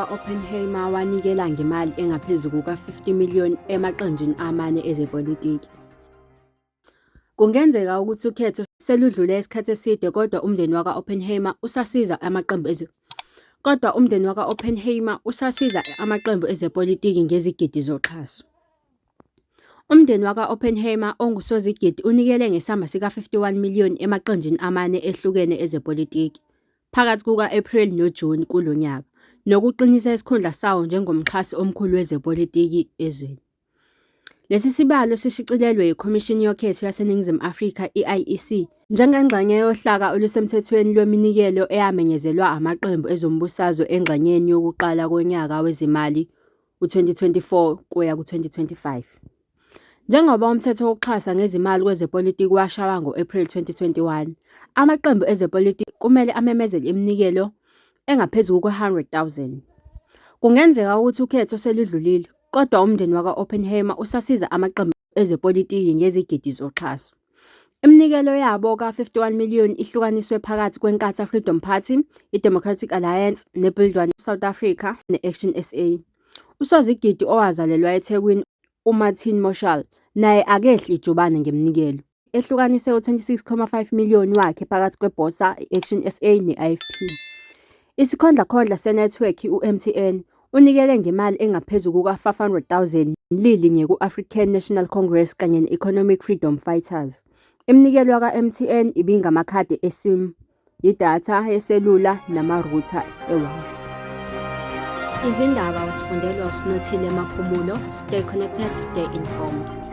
wakwa-Oppenheimer wanikela ngemali engaphezu kuka-50 million emaqenjini amane ezepolitiki. Kungenzeka ukuthi ukhetho seludlule isikhathi eside kodwa umndeni wakwa-Oppenheimer usasiza amaqembu ezepolitiki ngezigidi zoxhaso. Umndeni wakwa-Oppenheimer ongusozigidi unikele ngesamba sika-51 million emaqenjini amane ehlukene ezepolitiki phakathi kuka-Ephreli noJuni kulo nyaka, nokuqinisa isikhundla sawo njengomxhasi omkhulu wezepolitiki ezweni. Lesi sibalo sishicilelwe yiKhomishini Yokhetho yaseNingizimu Afrika, i-IEC, njengengxenye yohlaka olusemthethweni lweminikelo eyamenyezelwa amaqembu ezombusazwe engxenyeni yokuqala konyaka wezimali u-2024 kuya ku-2025. Njengoba umthetho wokuxhasa ngezimali kwezepolitiki washaywa ngo-Ephreli 2021, amaqembu ezepolitiki kumele amemezele iminikelo engaphezu kuka-100,000. Kungenzeka ukuthi ukhetho seludlulile, kodwa umndeni wakwa-Oppenheimer usasiza amaqembu ezepolitiki ngezigidi zoxhaso. Iminikelo yabo ka-51 million ihlukaniswe phakathi kweNkatha Freedom Party, iDemocratic Alliance, neBuild One South Africa ne-Action SA. Usozigidi owazalelwa eThekwini, uMartin Marshall, naye akehli ijubane ngeminikelo, ehlukanise u-26.5 million wakhe phakathi kweBosa, i-Action SA ne-IFP. Isikhondlakhondla senethiwekhi u-MTN unikele ngemali engaphezu kuka-500,000 lilinye ku-African National Congress kanye ne-Economic Freedom Fighters. Iminikelo yaka-MTN ibingamakhadi eSIM, idatha yeselula namarutha e-Wi-Fi. Izindaba usifundelwa uSinothile Makhumulo. Stay connected, stay informed.